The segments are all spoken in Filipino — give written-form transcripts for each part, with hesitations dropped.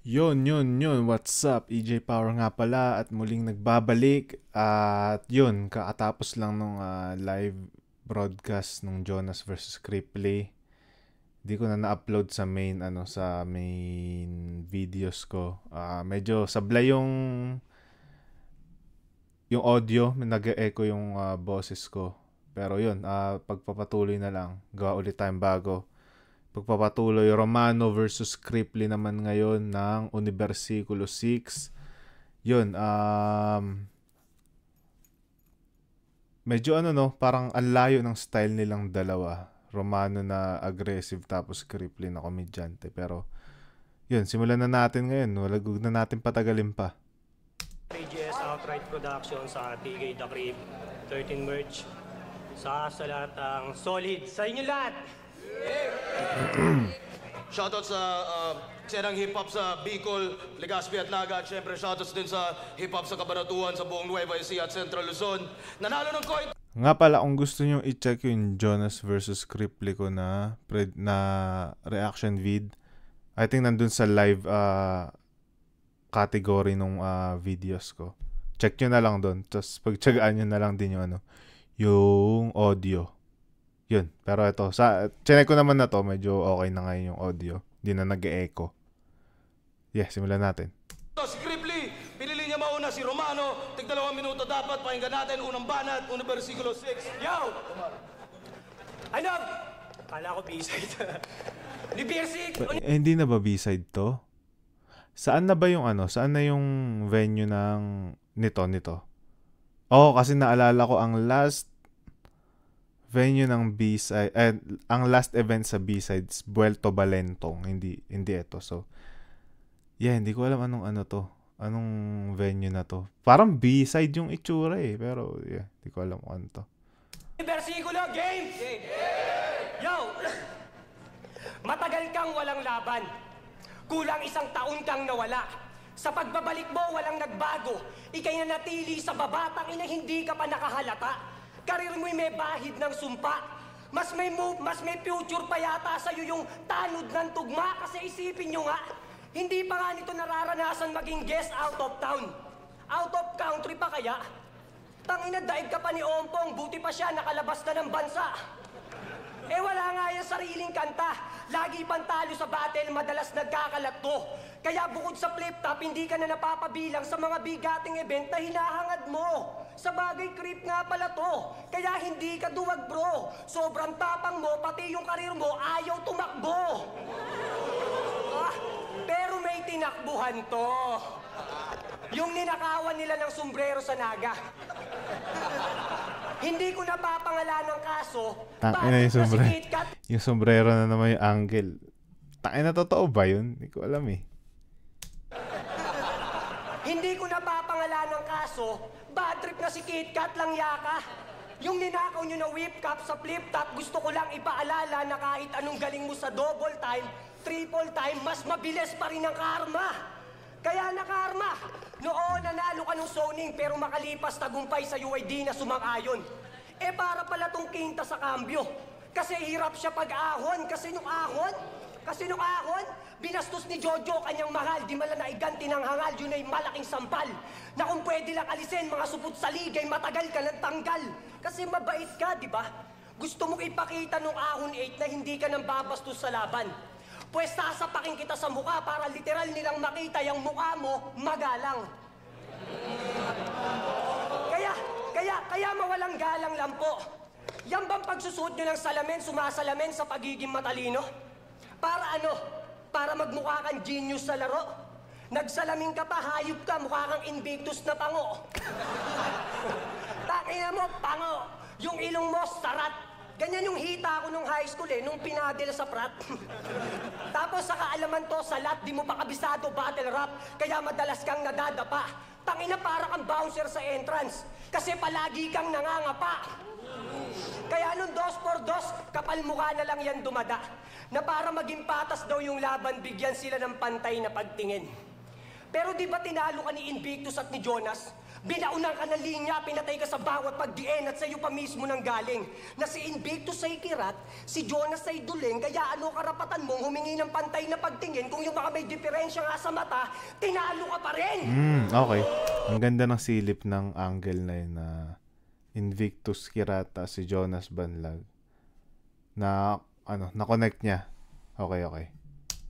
Yun. What's up? EJ Power nga pala at muling nagbabalik. At yun, kakatapos lang nung live broadcast nung Jonas vs. Cripply. Di ko na na-upload sa main videos ko. Medyo sablay yung audio, nag-e-echo yung boses ko. Pero yun, pagpapatuloy na lang. Gawa ulit tayong bago. Pagpapatuloy, Romano versus Cripply naman ngayon ng Universikulo 6. Yun, medyo parang ang layo ng style nilang dalawa. Romano na aggressive tapos Cripply na komedyante. Pero yun, simulan na natin ngayon. Wag na natin patagalin pa. PGS Outright Production sa TK The Crib, 13 merch. Sa lahat ang solid sa inyo lahat! Shoutout sa ksenang hip-hop sa Bicol, Legazpi at Naga. At syempre shoutouts din sa hip-hop sa Cabanatuan, sa buong Nueva Ecija at Central Luzon. Nanalo ng coin! Nga pala, kung gusto nyo i-check yung Jonas vs. Cripply ko na reaction vid, I think nandun sa live category nung videos ko. Check nyo na lang doon. Tapos pagtsagaan nyo na lang din yung audio. Yun. Pero ito, chinek ko naman na to, medyo okay na ngayon yung audio. Hindi na nag-e-echo. Yeah, simulan natin. Si Cripply, pinili niya mauna si Romano. Tig 2 minuto dapat, pakinggan natin. Unang banat, Universikulo 6. Yo! Ano? Kala ko B-side. Ni Persik! Hindi na ba B-side to? Saan na ba yung saan na yung venue ng nito? Oo, kasi naalala ko ang last venue ng B-side, ang last event sa B-sides, Buelto Balentong, hindi ito. So, yeah, hindi ko alam anong venue na to. Parang B-side yung itsura pero yeah, hindi ko alam kung ano to. Versikulo, game! Yo! Matagal kang walang laban. Kulang 1 taon kang nawala. Sa pagbabalik mo, walang nagbago. Ika'y nanatili sa babatang ina, hindi ka pa nakahalata. Karir mo'y may bahid ng sumpa. Mas may move, mas may future pa yata sa'yo yung tanod ng tugma. Kasi isipin nyo nga, hindi pa nga nito nararanasan maging guest out of town. Out of country pa kaya? Tangina, daig ka pa ni Ompong, buti pa siya nakalabas na ng bansa. Wala nga yung sariling kanta. Lagi pantalo sa battle, madalas nagkakalat to. Kaya bukod sa flip top, hindi ka na napapabilang sa mga bigating event na hinahangad mo. Sa bagay, creep nga pala to. Kaya hindi ka duwag, bro. Sobrang tapang mo, pati yung karir mo, ayaw tumakbo. Pero may tinakbuhan to. Yung ninakawan nila ng sombrero sa Naga. Hindi ko napapangalan ng kaso. Tangina yung sombrero. Yung sombrero na naman yung angle. Tangina, totoo ba yun? Hindi ko alam Hindi ko napapangalan ng kaso. Bad trip na si Kit Kat lang yaka. Yung ninakaw nyo na whip cap sa flip top, gusto ko lang ipaalala na kahit anong galing mo sa double time, triple time, mas mabilis pa rin ang karma. Kaya na karma. Noon, nanalo ka ng zoning pero makalipas tagumpay sa UID na sumang-ayon. Para pala tong kinta sa kambyo. Kasi hirap siya pag-ahon. Kasi nung ahon, binastos ni Jojo kanyang mahal. Di mala naiganti ng hangal, yun ay malaking sampal. Na kung pwede lang alisin, mga supot sa ligay, matagal ka ng tanggal. Kasi mabait ka, di ba? Gusto mong ipakita nung ahon 8 na hindi ka nang babastos sa laban. Pues sasapakin kita sa mukha para literal nilang makita yung mukha mo magalang. Kaya mawalang galang lang po. Yan bang pagsusuot nyo ng salamin, sumasalamin sa pagiging matalino? Para ano? Para magmukha kang genius sa laro? Nagsalamin ka pa, hayop ka, mukha kang Invictus na pango. Takina mo, pango. Yung ilong mo, sarat. Ganyan yung hita ko nung high school nung pinadel sa prat. Tapos sa kaalaman to, sa lat, di mo pa kabisado battle rap, kaya madalas kang nadadapa. Tangina para kang bouncer sa entrance, kasi palagi kang nangangapa. Kaya nung 2x2, kapal mukha na lang yan dumada, na para maging patas daw yung laban, bigyan sila ng pantay na pagtingin. Pero di ba tinalo ka ni Invictus at ni Jonas? Binaunan ka ng linya, pinatay ka sa bawat pagdiin at sa'yo pa mismo nang galing. Na si Invictus ay kirat, si Jonas ay duling, kaya ano karapatan mong humingi ng pantay na pagtingin kung yung mga may diferensya nga sa mata, tinalo ka pa rin! Okay. Ang ganda ng silip ng angle na yun na Invictus Kirata, si Jonas Banlag. Na, na-connect niya. Okay.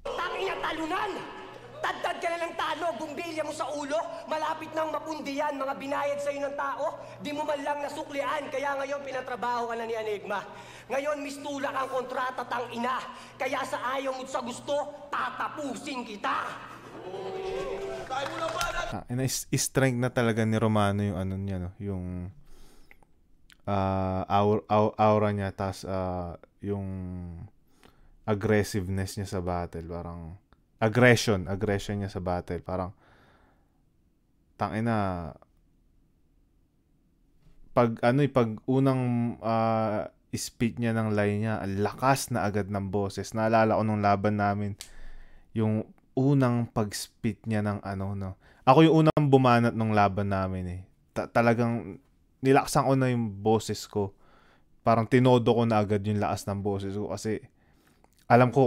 Tangina talunan! Tadtad ka na ng talo, bumbilya mo sa ulo, malapit nang mapundi yan, mga binayad sa'yo ng tao, di mo man lang nasuklian, kaya ngayon pinatrabaho ka na ni Enigma. Ngayon mistulak ang kontrata tang ina, kaya sa ayaw mo sa gusto, tatapusin kita! Strength na talaga ni Romano yung ano niya, no? Yung aura niya, tas yung aggressiveness niya sa battle, parang aggression niya sa battle, parang tangina pag unang speed niya ng line niya, ang lakas na agad ng boses. Naalala ko nung laban namin, yung unang pag-speed niya ng ako yung unang bumanat nung laban namin talagang nilaksan ko na yung boses ko, parang tinodo ko na agad yung lakas ng boses ko kasi alam ko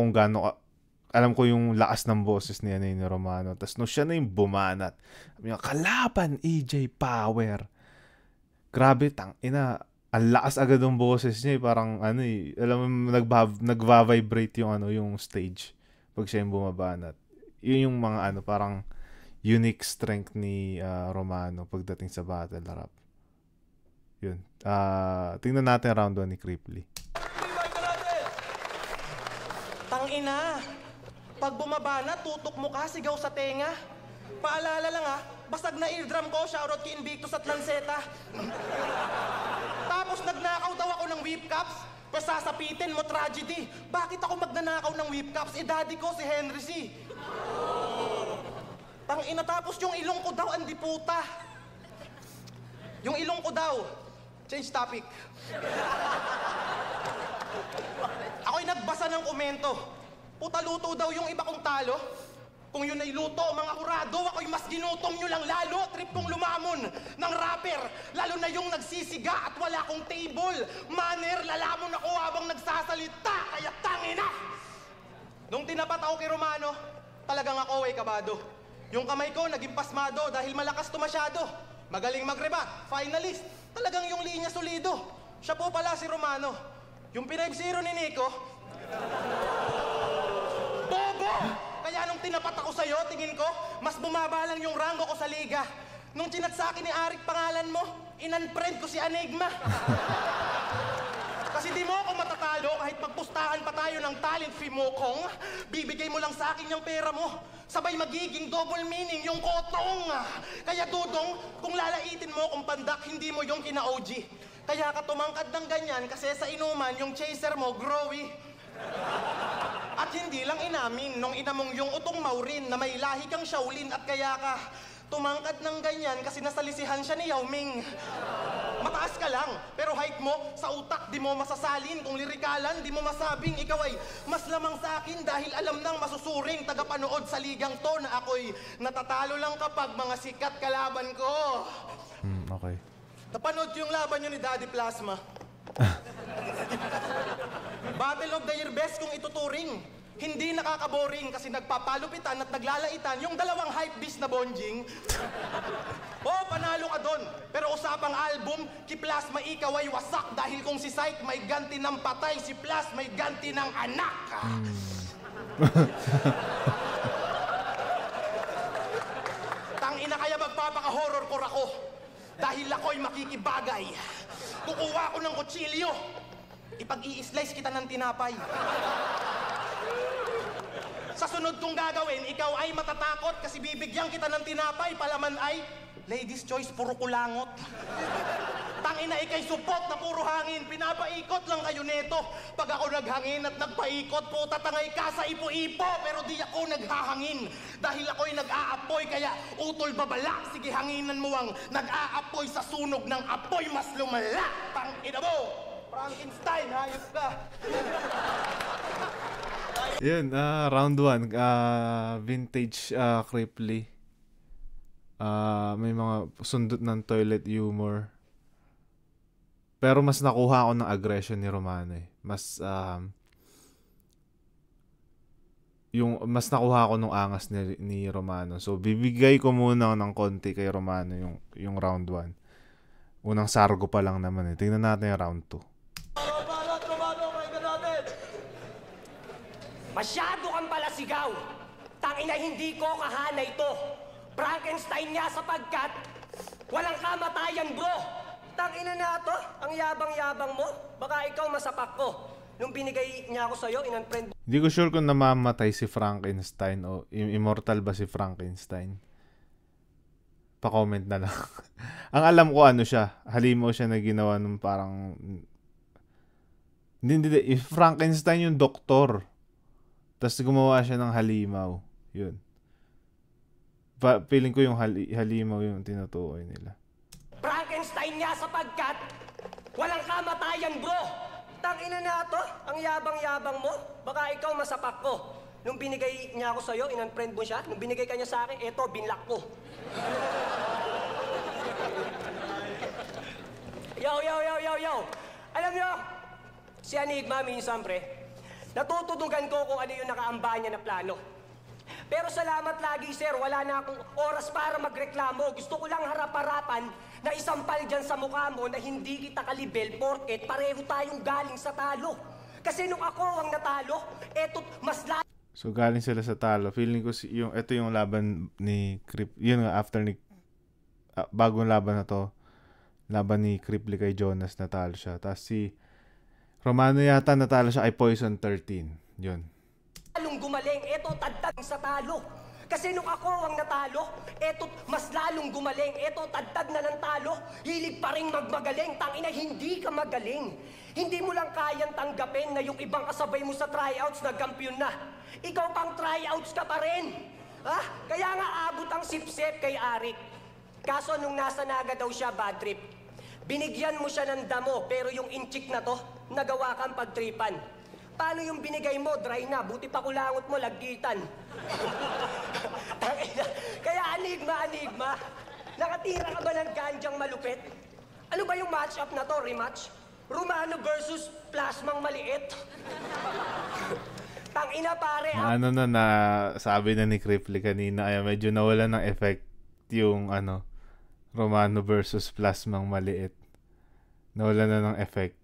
yung lakas ng boses niya ni Romano. Tapos no, siya na yung bumanat. Sabi niya, kalaban AJ Power. Grabe, tangina. Ang lakas agad ng boses niya. Parang alam mo, nagva-vibrate yung stage pag siya yung bumabanat. Yun yung mga parang unique strength ni Romano pagdating sa battle rap. Yun. Tingnan natin round 1 ni Cripply. Tangina. Pag bumabana, tutok mo ka, sigaw sa tenga. Paalala lang basag na eardrum ko, shoutout kay Invictus at Lanceta. Tapos nagnakaw daw ako ng whip caps, pues sasapitin mo tragedy. Bakit ako magnanakaw ng whip caps? Daddy ko si Henry C. Tangina, tapos yung ilong ko daw, andi puta. Yung ilong ko daw, change topic. Ako'y nagbasa ng komento. Puta, luto daw yung iba kong talo. Kung yun ay luto, mga kurado, ako'y mas ginutong nyo lang lalo. Trip kong lumamon ng rapper, lalo na yung nagsisiga at wala kong table. Manner, lalamon ako habang nagsasalita, kaya tangina! Nung tinapat ako kay Romano, talagang ako ay kabado. Yung kamay ko naging pasmado dahil malakas to masyado. Magaling mag-rebat, finalist. Talagang yung linya solido. Siya po pala si Romano. Yung 5-0 ni Nico, bobo! Kaya nung tinapat ako sa'yo, tingin ko, mas bumaba lang yung rango ko sa liga. Nung chinat sa akin ni Arik pangalan mo, in-unfriend ko si Enigma. Kasi di mo ako matatalo kahit magpustahan pa tayo ng talent fee mo, Kong. Bibigay mo lang sa akin yung pera mo. Sabay magiging double meaning yung kotong. Kaya Dudong, kung lalaitin mo kung pandak, hindi mo yung kina-OG. Kaya ka tumangkad ng ganyan kasi sa inuman yung chaser mo, growy. At hindi lang inamin nung ina mong yung utong Maurin na may lahi kang Shaolin at kaya ka tumangkad ng ganyan kasi nasalisihan siya ni Yao Ming. Mataas ka lang, pero height mo sa utak di mo masasalin. Kung lirikalan, di mo masabing ikaw ay mas lamang sa akin dahil alam nang masusuring tagapanood sa ligang to na ako'y natatalo lang kapag mga sikat kalaban ko. Okay. Napanood yung laban nyo ni Daddy Plasma. Battle of the Year best kung ituturing. Hindi nakakaboring kasi nagpapalupitan at naglalaitan yung dalawang hype beast na bonjing. Oh, panalo ka doon. Pero usapang album, ki Plasma ikaw ay wasak dahil kung si Syke may ganti ng patay, si Plas may ganti ng anak. Tangina, kaya magpapaka-horror core ako. Dahil ako'y makikibagay. Kukuha ko ng kutsilyo. Ipag-i-slice kita ng tinapay. Sa sunod kong gagawin, ikaw ay matatakot kasi bibigyan kita ng tinapay. Palaman ay, ladies choice, puro kulangot. Tangina, ikay supot na puro hangin. Pinapaikot lang kayo neto. Pag ako naghangin at nagpaikot, puta tangay ka sa ipo-ipo. Pero di ako naghahangin. Dahil ako'y nag-aapoy, kaya utol babala. Sige, hanginan mo ang nag-aapoy sa sunog ng apoy mas lumala. Tangina mo! Frankenstein, hayop ka. Yun, round 1, vintage Cripply. May mga sundot ng toilet humor. Pero mas nakuha ako ng aggression ni Romano eh. Mas nakuha ko nung angas ni Romano. So bibigay ko muna ng konti kay Romano yung round 1. Unang sargo pa lang naman eh. Tingnan natin yung round 2. Masyado kang palasigaw. Tangina, hindi ko kahana ito. Frankenstein niya sapagkat walang kamatayan, bro. Tangina na to, ang yabang-yabang mo. Baka ikaw masapak ko. Nung binigay niya ako sa'yo, in-unfriend. Hindi ko sure kung namamatay si Frankenstein o immortal ba si Frankenstein. Pa-comment na lang. Ang alam ko ano siya, halimaw siya na ginawa nung parang... Hindi. Frankenstein yung doktor. Tapos gumawa siya ng halimaw. Yun. Feeling ko yung halimaw yung tinutukoy nila. Frankenstein niya sapagkat walang kamatayan, bro. Tangina na to, ang yabang-yabang mo. Baka ikaw masapak ko. Nung binigay niya ako sa'yo, in-unfriend mo siya. Nung binigay ka niya sa akin, eto, binlock ko. Yo. Alam niyo, si Enigma minsan, pre, natututugan ko kung ano yung nakaamba niya na plano. Pero salamat lagi, sir, wala na akong oras para magreklamo. Gusto ko lang harap-harapan na isampal dyan sa mukha mo na hindi kita kalibel porket pareho tayong galing sa talo. Kasi nung ako ang natalo, eto mas So galing sila sa talo. Feeling ko ito yung laban ni Krip. Yun nga, after ni bagong laban na to. Laban ni Kripley kay Jonas, natalo siya. Tapos si Romano yata natalo siya kay Poison 13. Yun. lalong gumaling, eto tadtad sa talo. Kasi nung ako ang natalo, eto mas lalong gumaling, eto tadtad na ng talo, hilig pa rin magmagaling, tangina hindi ka magaling. Hindi mo lang kayang tanggapin na yung ibang kasabay mo sa tryouts nagkampiyon na. Ikaw pang tryouts ka pa rin. Ha? Kaya nga abot ang sipsip kay Arik. Kaso nung nasa Naga daw siya, bad trip. Binigyan mo siya ng damo, pero yung inchik na to, nagawa kang pagtripan. Paano yung binigay mo, dry na, buti pa kulangot mo, lagkitan. Kaya Enigma, nakatira ka ba ng ganjang malupit? Ano ba yung match-up na to, rematch? Romano versus Plasmang maliit? Tangina pare, Ano na sabi na ni Kripley kanina, ay medyo nawala ng effect yung Romano versus Plasmang maliit. Nawala na ng effect.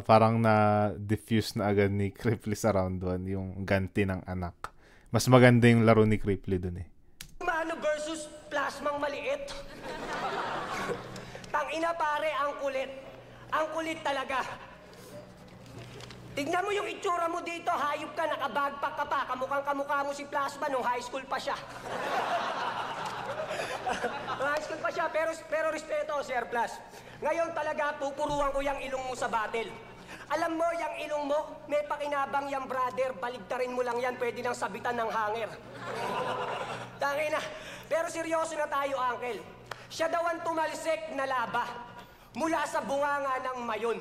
Parang na-diffuse na agad ni Kripley sa round 1 yung ganti ng anak. Mas maganda yung laro ni Kripley dun eh. Romano versus Plasmang maliit? Tangina pare, ang kulit. Ang kulit talaga. Tignan mo yung itsura mo dito, hayop ka, nakabagpak ka pa. Kamukhang-kamukha mo si Plasma nung high school pa siya. High school pa siya, pero respeto, Sir Plas. Ngayon talaga, pupuruan ko yung ilong mo sa battle. Alam mo, yung ilong mo, may pakinabang yung brother, baligtarin mo lang yan, pwede nang sabitan ng hanger. Tangina. Pero seryoso na tayo, Uncle. Siya daw ang tumalsik na laba mula sa bunganga ng mayon.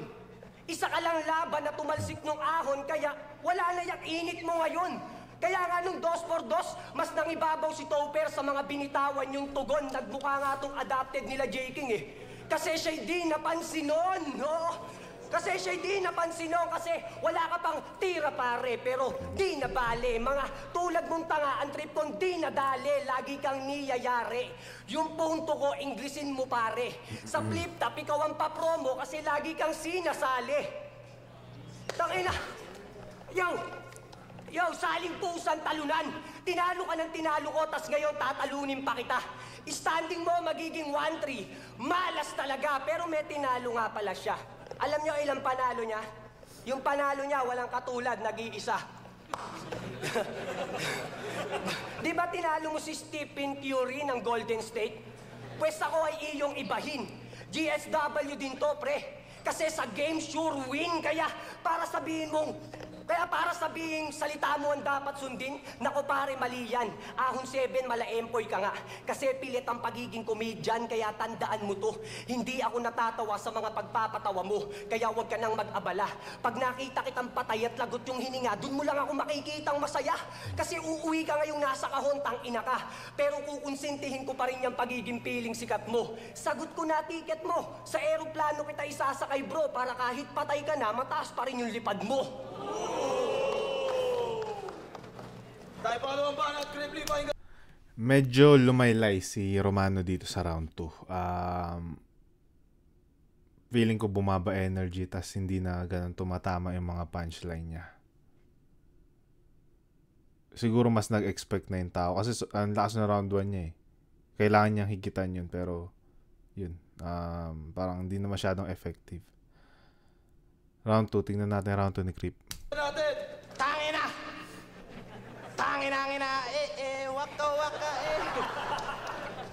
Isa ka lang laban na tumalsik ng ahon, kaya wala na yung init mo ngayon. Kaya nga nung 2x2, mas nangibabaw si Topper sa mga binitawan yung tugon. Nagmukha nga itong adapted nila J. King eh. Kasi siya'y di napansin nun, no? Kasi siya'y di napansin nun kasi wala ka pang tira pare, pero di nabali. Mga tulad mong tanga, ang trip kong di nadali, lagi kang niyayari. Yung punto ko, Inglesin mo pare. Sa flip top, ikaw ang papromo kasi lagi kang sinasali. Tangina! Yo, saling pusan talunan. Tinalo ka ng tinalo ko, tas ngayon tatalunin pa kita. Standing mo magiging 1-3. Malas talaga, pero may tinalo nga pala siya. Alam niyo ilang panalo niya? Yung panalo niya, walang katulad, nag-iisa. Di ba tinalo mo si Stephen Curry ng Golden State? Pwes ako ay iyong ibahin. GSW din to, pre. Kasi sa game, sure win. Kaya para sabihin mong Kaya para sabihing salita mo ang dapat sundin, naku pare, mali yan. Ahon 7, mala-empoy ka nga. Kasi pilit ang pagiging komedyan, kaya tandaan mo to. Hindi ako natatawa sa mga pagpapatawa mo, kaya huwag ka nang mag-abala. Pag nakita kitang patay at lagot yung hininga, dun mo lang ako makikitang masaya. Kasi uuwi ka ngayong nasa kahon, tang-ina ka. Pero kukonsintihin ko pa rin yung pagiging piling sikat mo. Sagot ko na tiket mo. Sa eroplano kita isasakay bro, para kahit patay ka na, mataas pa rin yung lipad mo. Tayo pa naman ba na Cripply pa. Medyo lumaylay si Romano dito sa round 2. Feeling ko bumaba energy, tas hindi na ganun tumatama yung mga punchline niya. Siguro mas nag-expect na yung tao kasi ang lakas na round 1 niya eh. Kailangan niyang higitan yun, pero yun, parang hindi na masyadong effective. Round 2, tingnan natin round 2 ni Creep. Tangina, waka,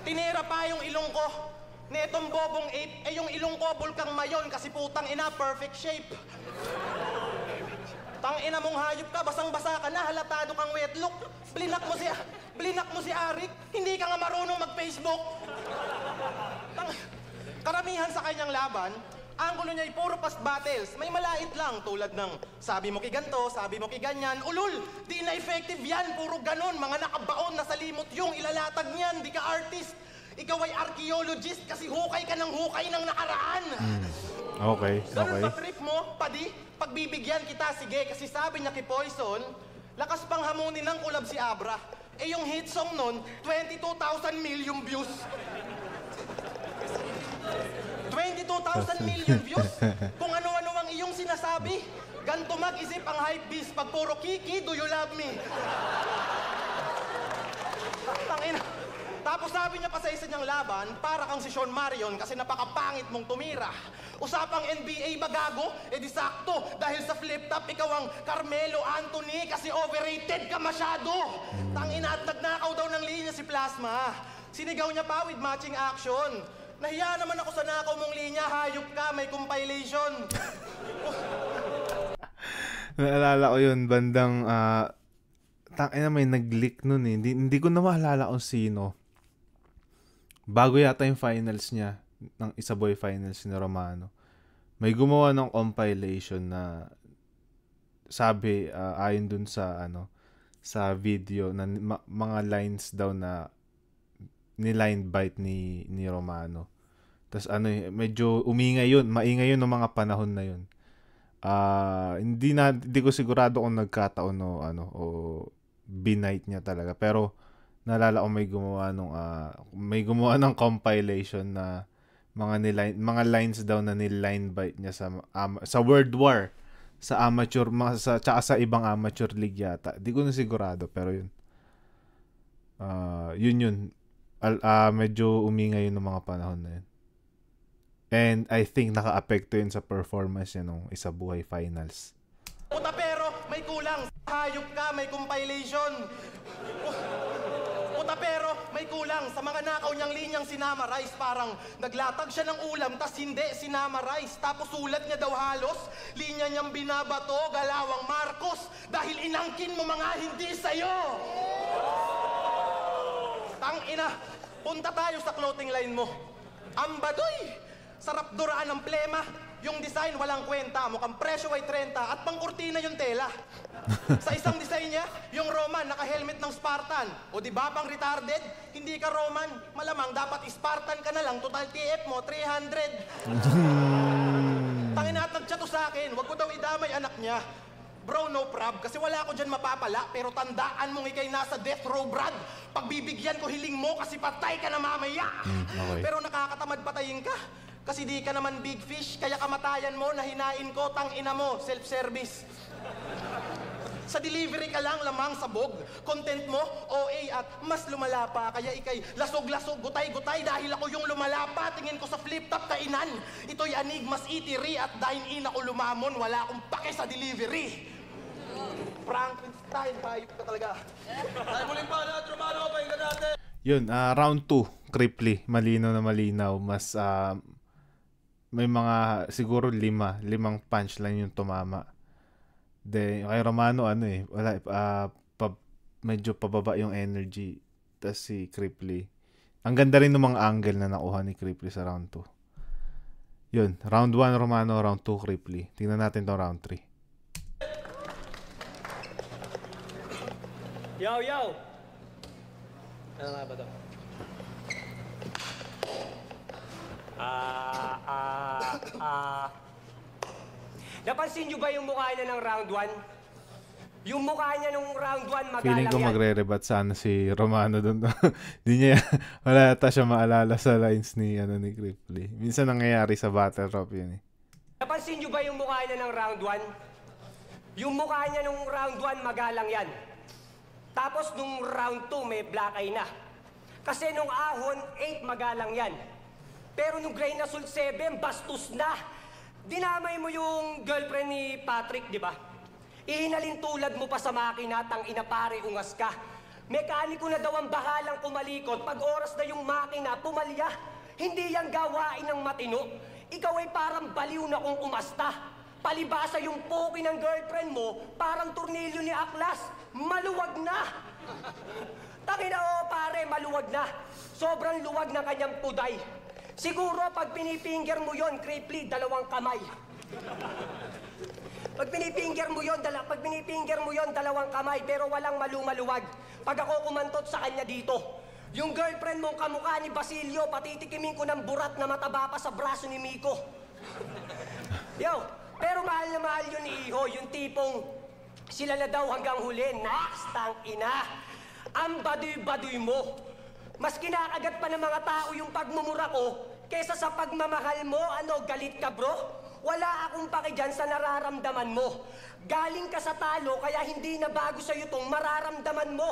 Tinira pa yung ilong ko. Netong bobong ape, yung ilong ko, bulkang mayon, kasi putang ina, perfect shape. Tangina mong hayop ka, basang-basa ka na, halatado kang wet look. Blinak mo si Arik, hindi ka nga marunong mag-Facebook. Karamihan sa kanyang laban, ang gulo niya ay puro past battles. May malait lang tulad ng sabi mo ki ganto, sabi mo ki ganyan. Ulul, di na effective yan. Puro ganon. Mga nakabaon na sa limot yung ilalatag niyan. Di ka artist. Ikaw ay archaeologist kasi hukay ka ng hukay ng nakaraan. Okay. Ganun ba trip mo, padi? Pagbibigyan kita, sige. Kasi sabi niya kay Poison, lakas pang hamunin ng kulab si Abra. Eh yung hit song nun, 22,000 million views. 22,000 million views? Kung ano-ano ang iyong sinasabi. Ganto mag-isip ang hypebeast. Pag puro kiki, do you love me? Tangina. Tapos sabi niya pa sa isa niyang laban, para kang si Sean Marion kasi napakapangit mong tumira. Usapang NBA ba gago? Eh di sakto. Dahil sa flip top, ikaw ang Carmelo Anthony kasi overrated ka masyado. Tangina, at nagnakaw daw ng linya si Plasma. Sinigaw niya pa with matching action. Nahiya naman ako sa nakaw mong linya, hayop ka, may compilation. Naalala ko yun, bandang, tangina may nag-leak nun eh. Hindi ko na maalala kung sino. Bago yata yung finals niya, ng Isaboy finals ni Romano. May gumawa ng compilation na sabi, ayon dun sa, sa video, na mga lines daw na ni-line bite ni Romano. Tapos medyo maingay yun ng mga panahon na yun. Hindi ko sigurado kung nagkataon o binight niya talaga. Pero naalala ko may gumawa ng compilation na mga lines daw na ni-line bite niya sa World War, sa amateur, tsaka sa ibang amateur league yata. Di ko na sigurado, pero yun. Yun. Medyo umingay yun ng mga panahon na yun. And I think naka-apekto yun sa performance niya nung Isabuhay Finals. Puta pero may kulang. Hayop ka, may compilation. Puta pero may kulang. Sa mga nakaw niyang linyang sinama rice, parang naglatag siya ng ulam, tas hindi sinama rice. Tapos sulat niya daw halos, linya niyang binabato, Galawang Marcos, dahil inangkin mo mga hindi sa'yo. Tangina, punta tayo sa clothing line mo. Ambadoy! Sarap duraan ng plema. Yung design walang kwenta. Mukhang presyo ay 30 at pangkurtina yung tela. Sa isang design niya, yung Roman naka-helmet ng Spartan. O di ba pang retarded? Hindi ka Roman. Malamang dapat Spartan ka na lang. Total TF mo, 300. Tangina at nagchato sa akin. Wag ko daw idamay anak niya. Bro, no prob, kasi wala ako dyan mapapala, pero tandaan mong ikay nasa death row, Brad. Pagbibigyan ko hiling mo kasi patay ka na mamaya. Okay. Pero nakakatamad patayin ka. Kasi di ka naman big fish, kaya kamatayan mo, nahinain ko, tangina mo, self-service. Sa delivery ka lang, lamang sabog. Content mo, OA at mas lumala pa. Kaya ikay lasog-lasog, gutay-gutay dahil ako yung lumala pa. Tingin ko sa flip-top kainan. Ito'y Enigmas Eatery at dine-in ako lumamon. Wala akong pake sa delivery. Frankenstein, hayop ka talaga. Tayo muling pa na, Romano, pahinga natin. Yun, round 2, Cripply. Malinaw na malinaw. Mas, may mga, siguro limang punchline yung tumama. Then, kay Romano, ano eh, wala, medyo pababa yung energy. Tapos si Cripply. Ang ganda rin ng mga angle na nakuha ni Cripply sa round 2. Yun, round 1 Romano, round 2 Cripply. Tingnan natin tong round 3. Yo, yo! Ano nga ba to? Napansin nyo ba yung mukha niya ng round 1? Yung mukha niya nung round 1 magalang Feeling ko yan. magre-rebat sana si Romano doon. Di niya, wala ata siya maalala sa lines ni Cripply. Minsan nangyayari sa battle rap yun eh. Napansin nyo ba yung mukha niya ng round 1? Yung mukha niya nung round 1 magalang yan. Tapos nung round 2 may black eye na. Kasi nung ahon 8 magalang yan. Pero nung Grain Assault 7 bastos na. Dinamay mo yung girlfriend ni Patrick, di ba? Ihinalin tulad mo pa sa makina, tang ina pare, ungas ka. Mekaniko na daw ang bahalang kumalikot. Pag oras na yung makina, pumalya. Hindi yan gawain ng matino. Ikaw ay parang baliw na kung umasta. Palibasa yung poki ng girlfriend mo, parang tornilyo ni Aklas. Maluwag na. Tangina o pare, maluwag na. Sobrang luwag ng kanyang puday. Siguro pag pinipinger mo yon, Cripply, 2 kamay. Pag pinipinger mo yon, 2 kamay, pero walang malumaluwag. Pag ako kumantot sa kanya dito, yung girlfriend mong kamukha ni Basilio, patitikimin ko ng burat na mataba pa sa braso ni Miko. Yo, pero mahal na mahal yun ni Iho, yung tipong sila na daw hanggang huli, nakstang ina. Ang baduy-baduy mo. Mas kinakagat pa ng mga tao yung pagmumura ko kaysa sa pagmamahal mo. Ano, galit ka bro? Wala akong paki dyan sa nararamdaman mo. Galing ka sa talo kaya hindi na bago sa'yo tong mararamdaman mo.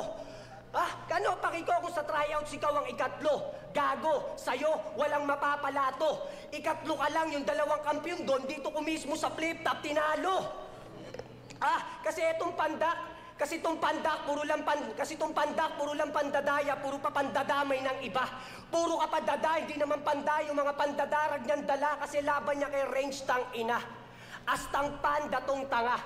Kano paki ko kung sa tryouts ikaw ang ikatlo? Gago, sa'yo walang mapapalato. Ikatlo ka lang, yung 2 kampiyon doon, dito ko mismo sa flip-top tinalo. Kasi itong pandak, Kasi tong pandak, puro lang pandadaya, puro pa pandadamay ng iba. Puro ka pandada, hindi naman panday, yung mga pandadarag niyang dala kasi laban niya kay range tang ina. Astang panda tong tanga.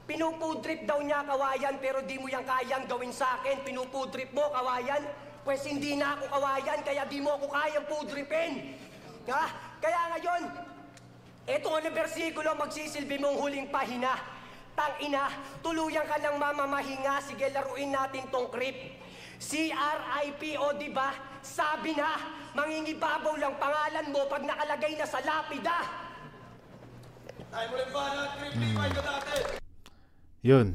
Pinupudrip daw niya kawayan, pero di mo yan kayang gawin sa akin. Pinupudrip mo kawayan, pues hindi na ako kawayan, kaya di mo ako kayang pudripin. Kaya ngayon, eto ang bersikulo magsisilbi mong huling pahina. Tang-ina, tuluyan ka ng mamamahinga. Sige, laruin natin tong creep. CRIP, o diba? Sabi na, mangingibabaw lang pangalan mo pag nakalagay na sa lapida. Tayo mo rin ba na Cripply fight ka dati? Yun.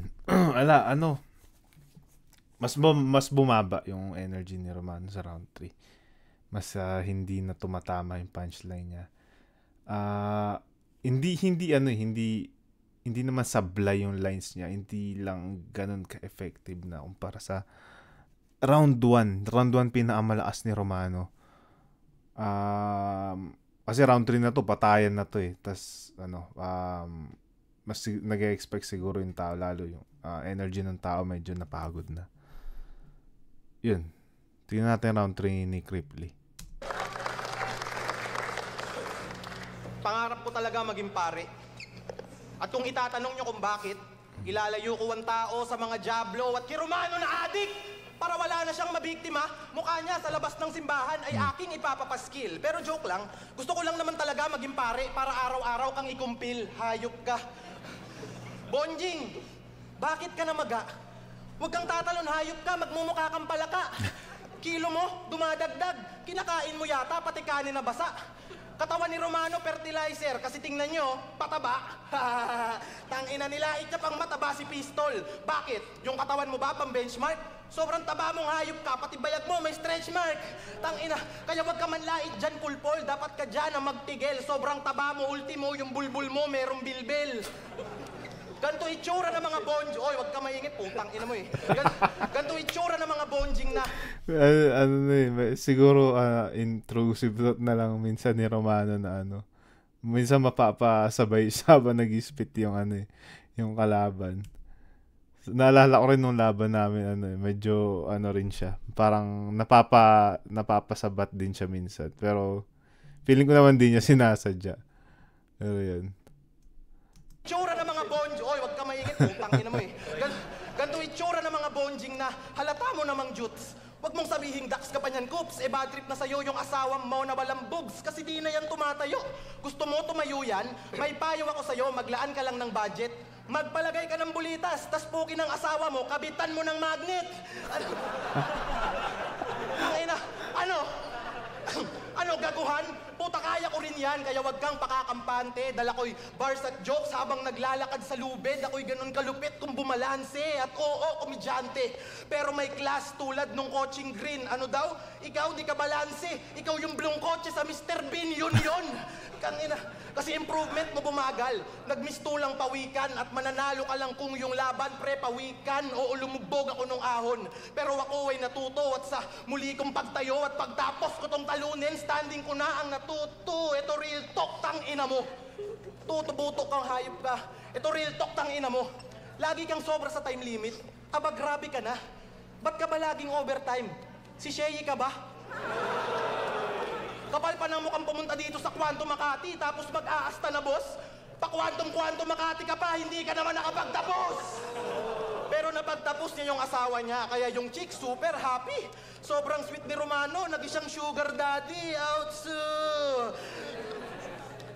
Mas bumaba yung energy ni Romano sa round 3. Mas hindi na tumatama yung punchline niya. Hindi naman sablay yung lines niya. Hindi lang ganun ka-effective na kumpara sa round 1. Round 1 pinakamalakas ni Romano. Kasi round 3 na to, patayan na to eh. Tas mas nag-expect siguro yung tao, lalo yung energy ng tao medyo napagod na. Yun. Tingnan natin round 3 ni Cripply. Pangarap ko talaga maging pare. At kung itatanong nyo kung bakit, ilalayo ko ang tao sa mga Diablo at kay Romano na adik para wala na siyang mabiktima. Mukha niya sa labas ng simbahan ay aking ipapapaskil. Pero joke lang, gusto ko lang naman talaga maging pare para araw-araw kang ikumpil. Hayop ka. Bonjing, bakit ka namaga? Huwag kang tatalon, hayop ka, magmumukha kang palaka. Kilo mo, dumadagdag. Kinakain mo yata, pati kanin na basa. Katawan ni Romano fertilizer kasi tingnan nyo, pataba. Tangina nila, itya pang mataba si Pistol. Bakit? Yung katawan mo ba pang benchmark? Sobrang taba mong hayop ka, pati bayag mo may stretch mark. Tangina, kaya wag ka manlait dyan, pulpol. Dapat ka dyan na magtigil. Sobrang taba mo, ultimo, yung bulbul mo merong bilbil. Ganto itsura ng mga bonjing. Oy, wag ka maingit, putang ina mo eh. Ganto itsura ng mga bonjing na. Siguro intrusive thought na lang minsan ni Romano na minsan mapapasabay siya ba nag-spit yung yung kalaban. Naalala ko rin nung laban namin medyo rin siya. Parang napapasabat din siya minsan. Pero feeling ko naman din niya sinasadya. Pero yun. Itsura ng mga bonjing. Oy, wag ka maingit. Putang ina mo eh. Ganto itsura ng mga bonjing na halata mo namang jutes. Huwag mong sabihin dax ka pa niyan, Coops. Bad trip na sa'yo yung asawa mo na walang boobs kasi di na yan tumatayo. Gusto mo tumayo yan? May payo ako sa'yo, maglaan ka lang ng budget. Magpalagay ka ng bulitas, tas pukin ng asawa mo, kabitan mo ng magnet. Ano, gaguhan? Puta, kaya ko rin yan, kaya wag kang pakakampante. Dala ko'y bars at jokes habang naglalakad sa lubed. Ako'y ganun kalupit kung bumalanse. At oo, komedyante. Pero may class tulad nung coaching green. Ano daw? Ikaw di ka balanse. Ikaw yung blong kotse sa Mr. Bean. Yun. Kangina. Kasi improvement mo bumagal. Nagmistulang pawikan at mananalo ka lang kung yung laban pre pawikan o lumubog ako nung ahon. Pero ako ay natuto at sa muli kong pagtayo at pagtapos ko tong talunin, standing ko na ang natuto. Ito real talk, tang ina mo. Tutubutok kang hayop ka. Ito real talk, tang ina mo. Lagi kang sobra sa time limit. Aba, grabe ka na. Ba't ka ba laging overtime? Si Shei ka ba? Kapal pa ng mukhang pumunta dito sa Quantum Makati tapos mag-aasta na boss. Pa-Quantum Makati ka pa, hindi ka naman nakapagtapos. Pero napagtapos niya yung asawa niya, kaya yung chick super happy. Sobrang sweet ni Romano, naging siyang sugar daddy. Outs!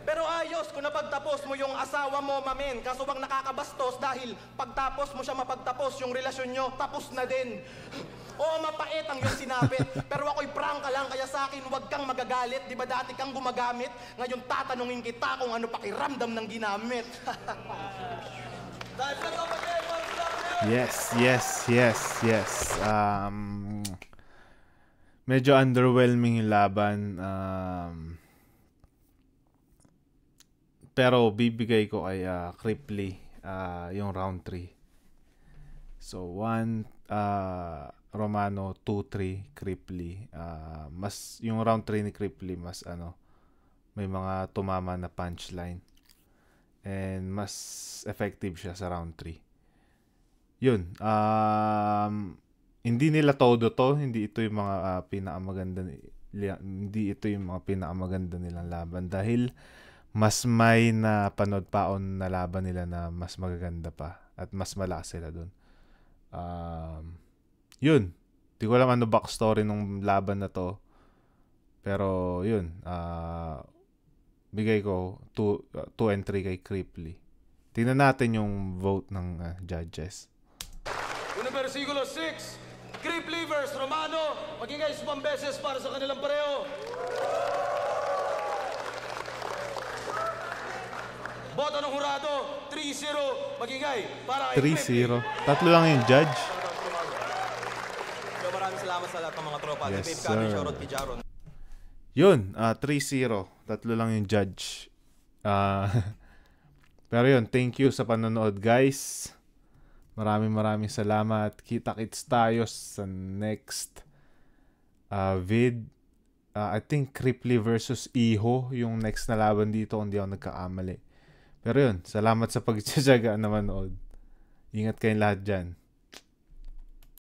Pero ayos kung napagtapos mo yung asawa mo, mamen. Kaso bang nakakabastos dahil pagtapos mo siya mapagtapos, yung relasyon nyo, tapos na din. Oo, mapait ang iyong sinapit. Pero ako'y prangka lang, kaya sa akin huwag kang magagalit. Di ba dati kang gumagamit? Ngayon tatanungin kita kung ano pakiramdam ng ginamit. Yes. Medyo underwhelming yung laban. Pero bibigay ko kay Cripply yung round 3. So 1 Romano, 2-3 Cripply. Mas yung round 3 ni Cripply mas may mga tumama na punchline. And mas effective siya sa round 3. Yun. Hindi nila todo to, hindi ito yung mga pinakamaganda nilang laban dahil mas may napanood paon na laban nila na mas magaganda pa at mas malakas sila dun. Yun. Di ko alam ano backstory nung laban na to. Pero yun. Bigay ko 2 and 3 kay Cripply. Tingnan natin yung vote ng judges. Unang versikulo 6, Cripply vs. Romano. Magingay sumang beses para sa kanilang pareho. Boto ng hurado, 3-0. Magingay para kay Cripply. 3-0. Tatlo lang yung judge. Maraming salamat sa lahat ng mga tropa. Yes, Dave sir. Kami, Shorot Pijaron. Yun, 3-0. Tatlo lang yung judge. Pero yun, thank you sa panonood guys. Maraming salamat. Kita-kits tayo sa next vid. I think Cripply versus Iho yung next na laban dito kung di ako nagkakamali. Pero yun, salamat sa pagtsatsaga na manood. Ingat kayong lahat dyan.